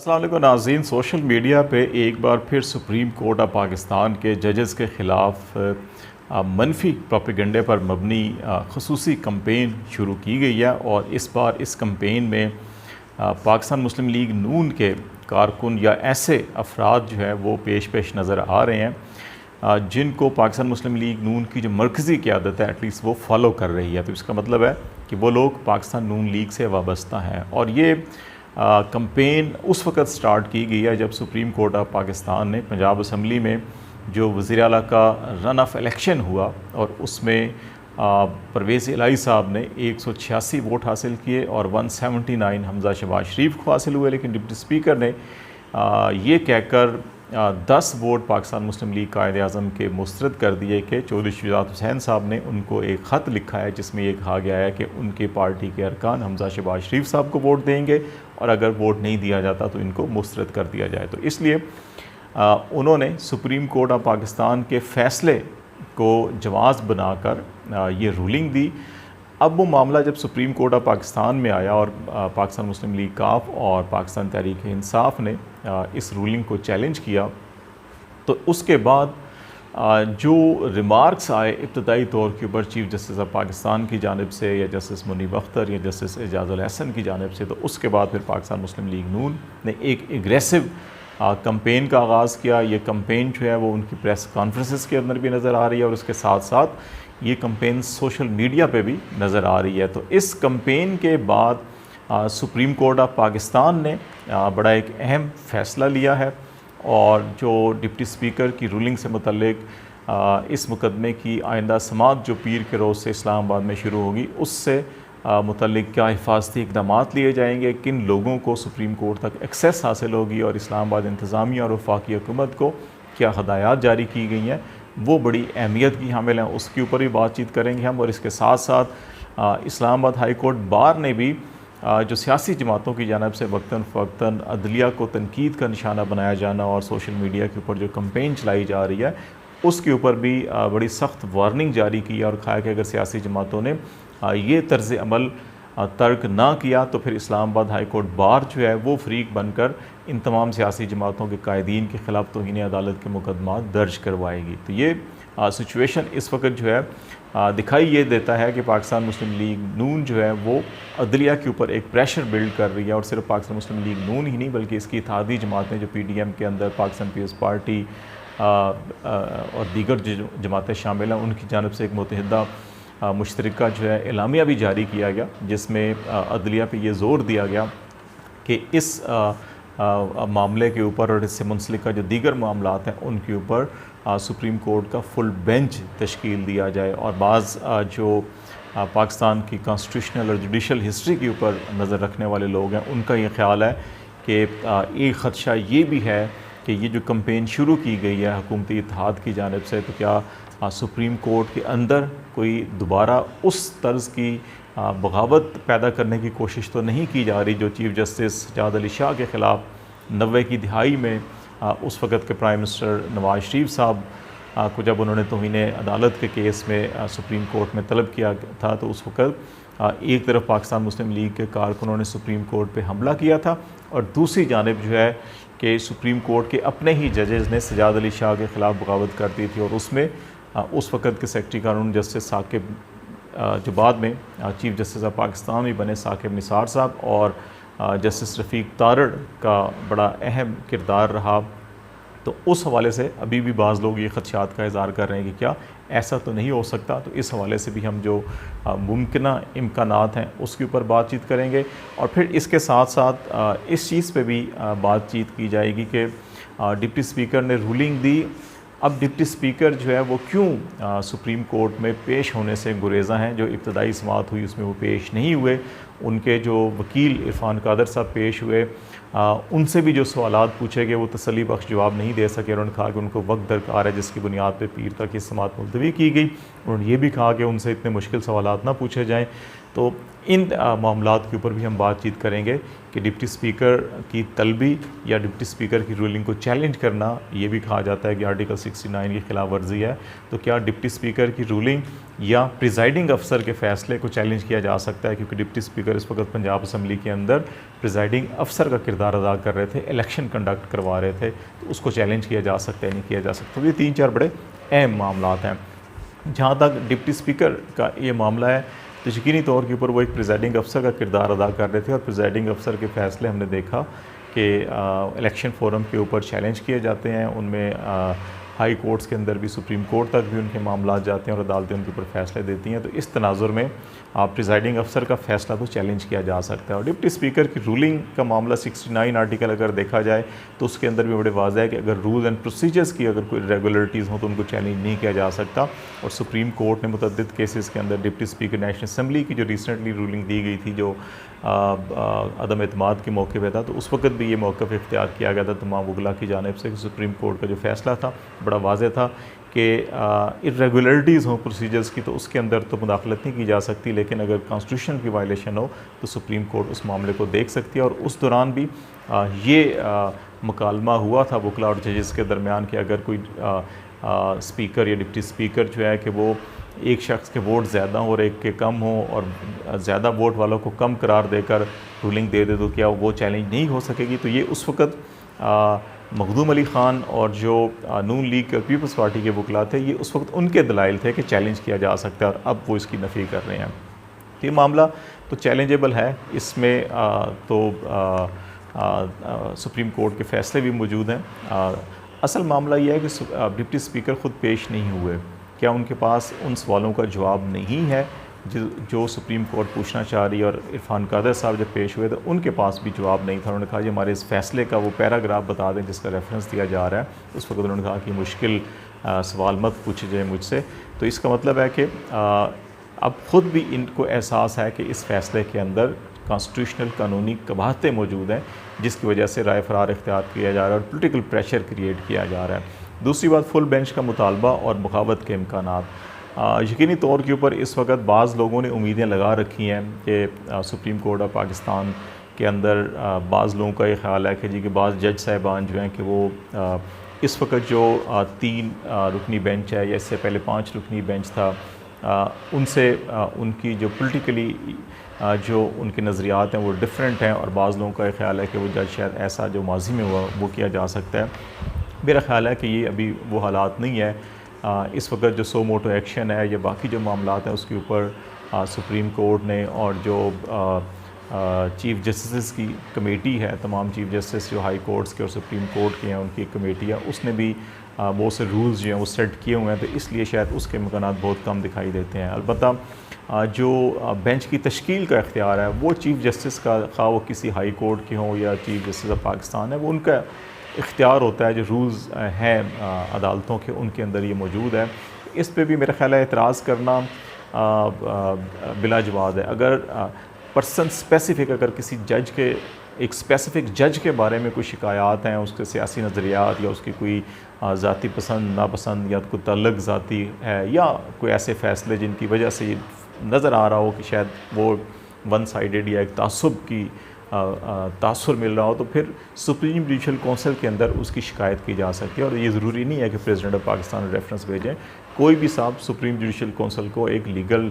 अस्सलाम वालेकुम नाज़रीन। सोशल मीडिया पे एक बार फिर सुप्रीम कोर्ट ऑफ पाकिस्तान के जजेस के ख़िलाफ़ मनफी प्रोपेगेंडे पर मबनी ख़ुसूसी कैंपेन शुरू की गई है और इस बार इस कैंपेन में पाकिस्तान मुस्लिम लीग नून के कारकुन या ऐसे अफराद जो है वो पेश नज़र आ रहे हैं जिनको पाकिस्तान मुस्लिम लीग नून की जो मरकज़ी क़यादत है एटलीस्ट वो फॉलो कर रही है। तो इसका मतलब है कि वो लोग पाकिस्तान नून लीग से वाबस्ता हैं और ये कैंपेन उस वक़्त स्टार्ट की गई है जब सुप्रीम कोर्ट ऑफ पाकिस्तान ने पंजाब असम्बली में जो वज़ीर आला का रन ऑफ इलेक्शन हुआ और उसमें परवेज़ इलाही साहब ने 186 वोट हासिल किए और 179 हमज़ा शहबाज शरीफ को हासिल हुए। लेकिन डिप्टी स्पीकर ने ये कहकर 10 वोट पाकिस्तान मुस्लिम लीग कायद-ए-आज़म के मुस्तरद कर दिए कि चौधरी शुजात हुसैन साहब ने उनको एक ख़त लिखा है जिसमें ये कहा गया है कि उनके पार्टी के अरकान हमज़ा शहबाज शरीफ साहब को वोट देंगे और अगर वोट नहीं दिया जाता तो इनको मुस्तरद कर दिया जाए। तो इसलिए उन्होंने सुप्रीम कोर्ट ऑफ पाकिस्तान के फ़ैसले को जवाज़ बनाकर ये रूलिंग दी। अब वो मामला जब सुप्रीम कोर्ट ऑफ पाकिस्तान में आया और पाकिस्तान मुस्लिम लीग काफ और पाकिस्तान तहरीक इंसाफ ने इस रूलिंग को चैलेंज किया तो उसके बाद जो रिमार्क्स आए इब्तदाई तौर के ऊपर चीफ़ जस्टिस ऑफ पाकिस्तान की जानिब से या जस्टिस मुनीब अख्तर या जस्टिस एजाज़ुल हसन की जानिब से, तो उसके बाद फिर पाकिस्तान मुस्लिम लीग नून ने एक एग्रेसिव कैंपेन का आगाज़ किया। ये कैंपेन जो है वो उनकी प्रेस कॉन्फ्रेंसेस के अंदर भी नज़र आ रही है और उसके साथ साथ ये कैंपेन सोशल मीडिया पे भी नज़र आ रही है। तो इस कैंपेन के बाद सुप्रीम कोर्ट ऑफ पाकिस्तान ने बड़ा एक अहम फ़ैसला लिया है और जो डिप्टी स्पीकर की रूलिंग से मुतल्लिक इस मुकदमे की आइंदा समाअत जो पीर के रोज़ से इस्लामाबाद में शुरू होगी उससे मुतल्लिक क्या हिफाजती इक़दाम लिए जाएंगे, किन लोगों को सुप्रीम कोर्ट तक एक्सेस हासिल होगी और इस्लामाबाद इंतज़ामिया और वफाकी हुकूमत को क्या हदायत जारी की गई हैं, वो बड़ी अहमियत की हामिल हैं। उसके ऊपर भी बातचीत करेंगे हम। और इसके साथ साथ इस्लामाबाद हाई कोर्ट बार ने भी जो सियासी जमातों की जानिब से वक्तन फ़वक्तन अदलिया को तनकीद का निशाना बनाया जाना और सोशल मीडिया के ऊपर जो कैंपेन चलाई जा रही है उसके ऊपर भी बड़ी सख्त वार्निंग जारी की और कहा कि अगर सियासी जमातों ने ये तर्ज़ अमल तर्क ना किया तो फिर इस्लामाबाद हाई कोर्ट बार जो है वो फ़रीक बनकर इन तमाम सियासी जमातों के कायदीन के ख़िलाफ़ तौहीन अदालत के मुकदमा दर्ज करवाएगी। तो ये सिचुएशन इस वक्त जो है दिखाई ये देता है कि पाकिस्तान मुस्लिम लीग नून जो है वो अदलिया के ऊपर एक प्रेशर बिल्ड कर रही है और सिर्फ पाकिस्तान मुस्लिम लीग नून ही नहीं बल्कि इसकी इत्तेहादी जमातें जो PDM के अंदर पाकिस्तान पीपल्स पार्टी और दीगर जमातें शामिल हैं उनकी जानिब से एक मुतहदा मुश्तरका जो है एलामिया भी जारी किया गया जिसमें अदलिया पे ये ज़ोर दिया गया कि इस मामले के ऊपर और इससे मुंसलिका जो दीगर मामलात हैं उनके ऊपर सुप्रीम कोर्ट का फुल बेंच तश्कील दिया जाए। और बाज़ जो पाकिस्तान की कॉन्स्टिट्यूशनल और जुडिशल हिस्ट्री के ऊपर नज़र रखने वाले लोग हैं उनका ये ख्याल है कि एक ख़दशा ये भी है कि ये जो कैंपेन शुरू की गई है हुकूमती इत्तेहाद की जानिब से, तो क्या सुप्रीम कोर्ट के अंदर कोई दोबारा उस तर्ज़ की बगावत पैदा करने की कोशिश तो नहीं की जा रही जो चीफ़ जस्टिस सज्जाद अली शाह के ख़िलाफ़ 90 की दिहाई में उस वक़्त के प्राइम मिनिस्टर नवाज़ शरीफ साहब को जब उन्होंने तौहीन अदालत के केस में सुप्रीम कोर्ट में तलब किया था तो उस वक़्त एक तरफ पाकिस्तान मुस्लिम लीग के कारकुनों ने सुप्रीम कोर्ट पे हमला किया था और दूसरी जानिब जो है कि सुप्रीम कोर्ट के अपने ही जजेज़ ने सज्जाद अली शाह के ख़िलाफ़ बगावत कर दी थी और उसमें उस वक़्त के सेक्रेटरी कानून जस्टिस साकिब जो बाद में चीफ़ जस्टिस ऑफ पाकिस्तान भी बने साकिब निसार साहब और जस्टिस रफ़ीक तारड़ का बड़ा अहम किरदार रहा। तो उस हवाले से अभी भी बाज़ लोग ये ख़दशात का इज़हार कर रहे हैं कि क्या ऐसा तो नहीं हो सकता। तो इस हवाले से भी हम जो मुमकिना इम्कानात हैं उसके ऊपर बातचीत करेंगे और फिर इसके साथ साथ इस चीज़ पे भी बातचीत की जाएगी कि डिप्टी स्पीकर ने रूलिंग दी। अब डिप्टी स्पीकर जो है वो क्यों सुप्रीम कोर्ट में पेश होने से गुरेज़ा हैं। जो इब्तदाई समाअत हुई उसमें वो पेश नहीं हुए। उनके जो वकील इरफान कादर साहब पेश हुए उनसे भी जो सवालात पूछे गए वो तसल्ली बख्श जवाब नहीं दे सके। उन्होंने कहा कि उनको वक्त दरकार है जिसकी बुनियाद पर पीर तक की समाअत मुलतवी की गई। उन्होंने ये भी कहा कि उनसे इतने मुश्किल सवालात ना पूछे जाएँ। तो इन मामलात के ऊपर भी हम बातचीत करेंगे कि डिप्टी स्पीकर की तलबी या डिप्टी स्पीकर की रूलिंग को चैलेंज करना, ये भी कहा जाता है कि आर्टिकल 69 की खिलाफ वर्जी है। तो क्या डिप्टी स्पीकर की रूलिंग या प्रिजाइडिंग अफसर के फ़ैसले को चैलेंज किया जा सकता है, क्योंकि डिप्टी स्पीकर इस वक्त पंजाब असम्बली के अंदर प्रिजाइडिंग अफसर का किरदार अदा कर रहे थे, इलेक्शन कंडक्ट करवा रहे थे, तो उसको चैलेंज किया जा सकता है, नहीं किया जा सकता। तो ये 3-4 बड़े अहम मामला हैं। जहाँ तक डिप्टी स्पीकर का ये मामला है तो यकीनी तौर के ऊपर वो एक प्रिजाइडिंग अफसर का किरदार अदा कर रहे थे, और प्रिजाइडिंग अफसर के फ़ैसले हमने देखा कि इलेक्शन फोरम के ऊपर चैलेंज किए जाते हैं। उनमें हाई कोर्ट्स के अंदर भी, सुप्रीम कोर्ट तक भी उनके मामला जाते हैं और अदालतें उनके ऊपर फ़ैसले देती हैं। तो इस तनाजुर में प्रिजाइडिंग अफसर का फ़ैसला तो चैलेंज किया जा सकता है। और डिप्टी स्पीकर की रूलिंग का मामला 69 आर्टिकल अगर देखा जाए तो उसके अंदर भी बड़े वाज़ेह है कि अगर रूल एंड प्रोसीजर्स की अगर कोई रेगुलरिटीज़ हो तो उनको चैलेंज नहीं किया जा सकता। और सुप्रीम कोर्ट ने मुतअद्दिद केसेस के अंदर डिप्टी स्पीकर नेशनल असम्बली की जो रिसेंटली रूलिंग दी गई थी, जो अदम एतमाद के मौके पे था, तो उस वक्त भी ये मौक़िफ़ इख्तियार किया गया था तमाम वकला की जानिब से कि सुप्रीम कोर्ट का जो फ़ैसला था बड़ा वाज़ेह था कि इर्रेगुलरिटीज़ हों प्रोसीजर्स की तो उसके अंदर तो मुदाखलत नहीं की जा सकती, लेकिन अगर कॉन्स्टिट्यूशन की वायलेशन हो तो सुप्रीम कोर्ट उस मामले को देख सकती है। और उस दौरान भी ये मुकालमा हुआ था वकला और जजेस के दरमियान कि अगर कोई स्पीकर या डिप्टी स्पीकर जो है कि वो एक शख्स के वोट ज़्यादा हों और एक के कम हों और ज़्यादा वोट वालों को कम करार देकर रूलिंग दे दे तो क्या वो चैलेंज नहीं हो सकेगी। तो ये उस वक़्त मखदूम अली ख़ान और जो नून लीग और पीपल्स पार्टी के वकला थे, ये उस वक्त उनके दलाइल थे कि चैलेंज किया जा सकता है, और अब वो इसकी नफ़ी कर रहे हैं। ये मामला तो चैलेंजेबल है, इसमें सुप्रीम कोर्ट के फ़ैसले भी मौजूद हैं। असल मामला यह है कि डिप्टी स्पीकर ख़ुद पेश नहीं हुए। क्या उनके पास उन सवालों का जवाब नहीं है जो सुप्रीम कोर्ट पूछना चाह रही है? और इरफान कादर साहब जब पेश हुए तो उनके पास भी जवाब नहीं था। उन्होंने कहा कि हमारे इस फ़ैसले का वो पैराग्राफ बता दें जिसका रेफरेंस दिया जा रहा है। उस वक्त उन्होंने कहा कि मुश्किल सवाल मत पूछे जाए मुझसे। तो इसका मतलब है कि अब ख़ुद भी इनको एहसास है कि इस फ़ैसले के अंदर कॉन्स्टिट्यूशनल कानूनी कबाहतें मौजूद हैं, जिसकी वजह से राय फरार इख्तियार किया जा रहा है और पोलिटिकल प्रेशर क्रिएट किया जा रहा है। दूसरी बात, फुल बेंच का मुतालबा और बगावत के इम्कानात। यकीनी तौर के ऊपर इस वक्त बाज़ लोगों ने उम्मीदें लगा रखी हैं कि सुप्रीम कोर्ट ऑफ पाकिस्तान के अंदर बाज़ लोगों का ये ख्याल है कि जी कि बाज़ जज साहिबान जो हैं कि वो इस वक्त जो 3 रुकनी बेंच है या इससे पहले 5 रुकनी बेंच था, उनसे उनकी जो पॉलिटिकली जो उनके नज़रियात हैं वो डिफरेंट हैं, और बाज़ लोगों का ये ख्याल है कि वो जज शायद ऐसा जो माजी में हुआ वो किया जा सकता है। मेरा ख़्याल है कि ये अभी वो हालात नहीं है। इस वक्त जो सो मोटो एक्शन है या बाकी जो मामलात हैं उसके ऊपर सुप्रीम कोर्ट ने और जो चीफ़ जस्टिस की कमेटी है, तमाम चीफ़ जस्टिस जो हाई कोर्ट्स के और सुप्रीम कोर्ट के हैं उनकी कमेटी है, उसने भी बहुत से रूल्स जो हैं वो सेट किए हुए हैं, तो इसलिए शायद उसके इम्कानात बहुत कम दिखाई देते हैं। अलबत्ता जो बेंच की तश्कील का इख्तियार है वो चीफ़ जस्टिस का, खा वो किसी हाई कोर्ट के हों या चीफ़ जस्टिस ऑफ पाकिस्तान है, वो उनका इख्तियार होता है। जो रूल्स हैं अदालतों के उनके अंदर ये मौजूद है। इस पे भी मेरा ख़्याल है एतराज़ करना बिला जवाब है। अगर पर्सन स्पेसिफ़िक अगर किसी जज के, एक स्पेसिफ़िक जज के बारे में कोई शिकायत हैं, उसके सियासी नज़रियात या उसकी कोई ज़ाती पसंद नापसंद या कोई तअल्लुक़ ज़ाती है या कोई ऐसे फ़ैसले जिनकी वजह से ये नज़र आ रहा हो कि शायद वो वन साइडेड या एक तासुब की तासुर मिल रहा हो, तो फिर सुप्रीम जुडिशल कौंसिल के अंदर उसकी शिकायत की जा सकती है। और ये ज़रूरी नहीं है कि प्रेसिडेंट ऑफ पाकिस्तान रेफरेंस भेजें, कोई भी साहब सुप्रीम जुडिशल कौंसिल को एक लीगल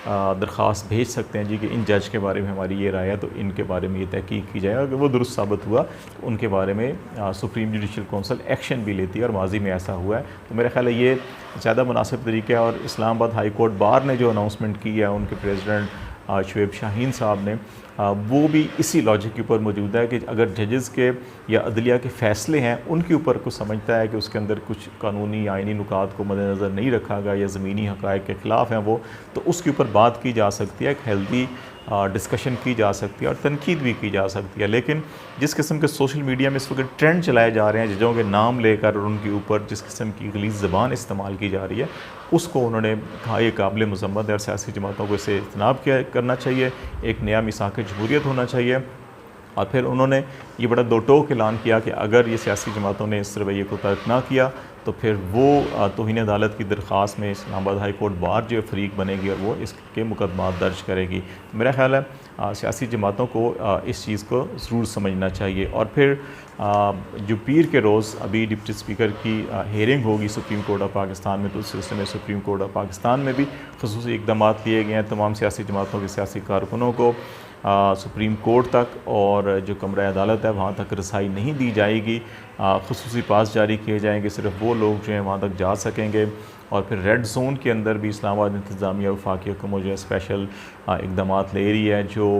दरख्वास्त भेज सकते हैं जी कि इन जज के बारे में हमारी ये राय है, तो इनके बारे में ये तहकीक की जाए। अगर वो दुरुस्त साबित हुआ तो उनके बारे में सुप्रीम जुडिशल कौंसिल एक्शन भी लेती है, और माजी में ऐसा हुआ है। तो मेरा ख्याल है ये ज़्यादा मुनासिब तरीका है। और इस्लामाबाद हाई कोर्ट बार ने जो अनाउंसमेंट की है उनके प्रेसिडेंट शुएब शाहीन साहब ने, वो भी इसी लॉजिक के ऊपर मौजूद है कि अगर जजेस के या अदलिया के फ़ैसले हैं उनके ऊपर कुछ समझता है कि उसके अंदर कुछ कानूनी आइनी नुकात को मद्देनज़र नहीं रखा गया या ज़मीनी हक़ाइक़ के ख़िलाफ़ हैं वो, तो उसके ऊपर बात की जा सकती है, एक हेल्दी डिस्कशन की जा सकती है और तनकीद भी की जा सकती है। लेकिन जिस किस्म के सोशल मीडिया में इस वक्त ट्रेंड चलाए जा रहे हैं जजों के नाम लेकर और उनके ऊपर जिस किस्म की गलीज़ ज़बान इस्तेमाल की जा रही है, उसको उन्होंने कहा ये काबिल मज़म्मत है और सियासी जमातों को इसे इज्तनाब करना चाहिए। एक नया मिसाक़ जमहूरियत होना चाहिए और फिर उन्होंने ये बड़ा दो टोक ऐलान किया कि अगर ये सियासी जमातों ने इस रवैये को तर्क ना किया तो फिर वो तौहीन अदालत की दरख्वास्त में इस्लामाबाद हाई कोर्ट बार जो फरीक बनेगी और वो इसके मुकदमा दर्ज करेगी। तो मेरा ख्याल है सियासी जमातों को इस चीज़ को ज़रूर समझना चाहिए। और फिर जो पीर के रोज़ अभी डिप्टी स्पीकर की हेयरिंग होगी सुप्रीम कोर्ट ऑफ पाकिस्तान में, तो उस सिलसिले में सुप्रीम कोर्ट ऑफ पाकिस्तान में भी ख़ुसूसी इक़दाम लिए गए हैं। तमाम सियासी जमातों के सियासी कारकुनों को सुप्रीम कोर्ट तक और जो कमरा अदालत है वहाँ तक रसाई नहीं दी जाएगी। ख़ुसूसी पास जारी किए जाएंगे, सिर्फ वो लोग जो हैं वहाँ तक जा सकेंगे। और फिर रेड जोन के अंदर भी इस्लामाबाद इंतज़ामिया वफाकी हुकूमत जो है स्पेशल इक़दाम ले रही है। जो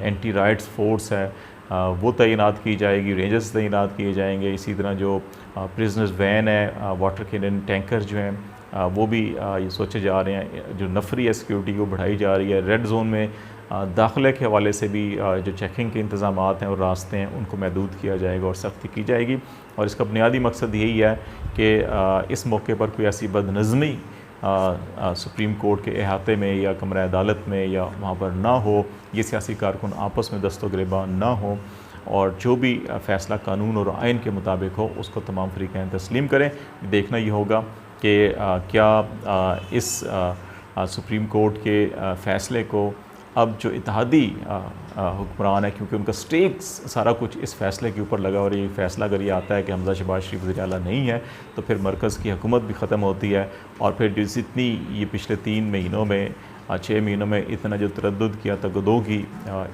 एंटी राइट्स फोर्स है वो तैनात की जाएगी, रेंजर्स तैनात किए जाएंगे। इसी तरह जो प्रिजनर्स वैन है, वाटर कैनन टैंकर जो हैं वो भी ये सोचे जा रहे हैं। जो नफरी है सिक्योरिटी को बढ़ाई जा रही है। रेड जोन में दाखिले के हवाले से भी जो चेकिंग के इंतज़ाम हैं और रास्ते हैं उनको महदूद किया जाएगा और सख्ती की जाएगी। और इसका बुनियादी मकसद यही है कि इस मौके पर कोई ऐसी बदनज़मी सुप्रीम कोर्ट के अहाते में या कमरा अदालत में या वहाँ पर ना हो, ये सियासी कारकुन आपस में दस्तो गिरेबान ना हो और जो भी फ़ैसला कानून और आइन के मुताबिक हो उसको तमाम फ़रीक़ैन तस्लीम करें। देखना ये होगा कि क्या इस सुप्रीम कोर्ट के फ़ैसले को अब जो इत्तेहादी हुक्मरान है, क्योंकि उनका स्टेक्स सारा कुछ इस फ़ैसले के ऊपर लगा और ये फ़ैसला अगर ये आता है कि हमज़ा शहबाज शरीफ वज़ीर आला नहीं है तो फिर मरकज़ की हुकूमत भी ख़त्म होती है। और फिर जितनी ये पिछले 3 महीनों में 6 महीनों में इतना जो तरद्दुद किया तगदो की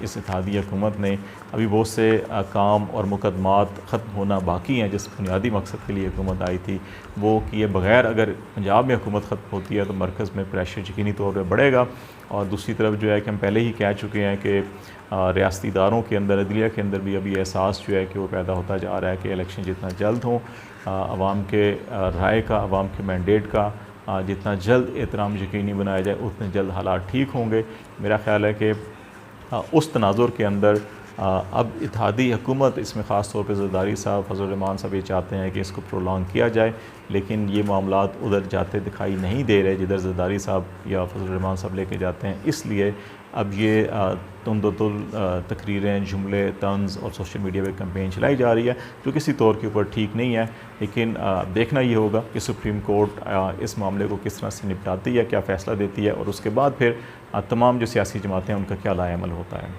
इस इत्तेहादी हुकूमत ने, अभी बहुत से काम और मुकदमात ख़त्म होना बाकी हैं जिस बुनियादी मकसद के लिए हुकूमत आई थी वो किए बगैर अगर पंजाब में हुकूमत ख़त्म होती है तो मरकज़ में प्रेशर यकीनी तौर पर बढ़ेगा। और दूसरी तरफ जो है कि हम पहले ही कह चुके हैं कि रियासती इदारों के अंदर, अदलिया के अंदर भी अभी एहसास जो है कि वो पैदा होता जा रहा है कि इलेक्शन जितना जल्द हों, आवाम के राय का, आवाम के मैंडेट का जितना जल्द एहतराम यकीनी बनाया जाए उतने जल्द हालात ठीक होंगे। मेरा ख़्याल है कि उस तनाजुर के अंदर अब इत्तेहादी हुकूमत, इसमें ख़ास तौर पर ज़रदारी साहब, फजल रहमान साहब ये चाहते हैं कि इसको प्रोलॉन्ग किया जाए, लेकिन ये मामलात उधर जाते दिखाई नहीं दे रहे जिधर ज़रदारी साहब या फजल रहमान साहब लेके जाते हैं। इसलिए अब ये तुल तकरीरें, जुमले, तंज़ और सोशल मीडिया पे कैंपेन चलाई जा रही है जो किसी तौर के ऊपर ठीक नहीं है। लेकिन देखना ये होगा कि सुप्रीम कोर्ट इस मामले को किस तरह से निपटाती है, क्या फ़ैसला देती है और उसके बाद फिर तमाम जो सियासी जमातें हैं उनका क्या लाएअमल होता है।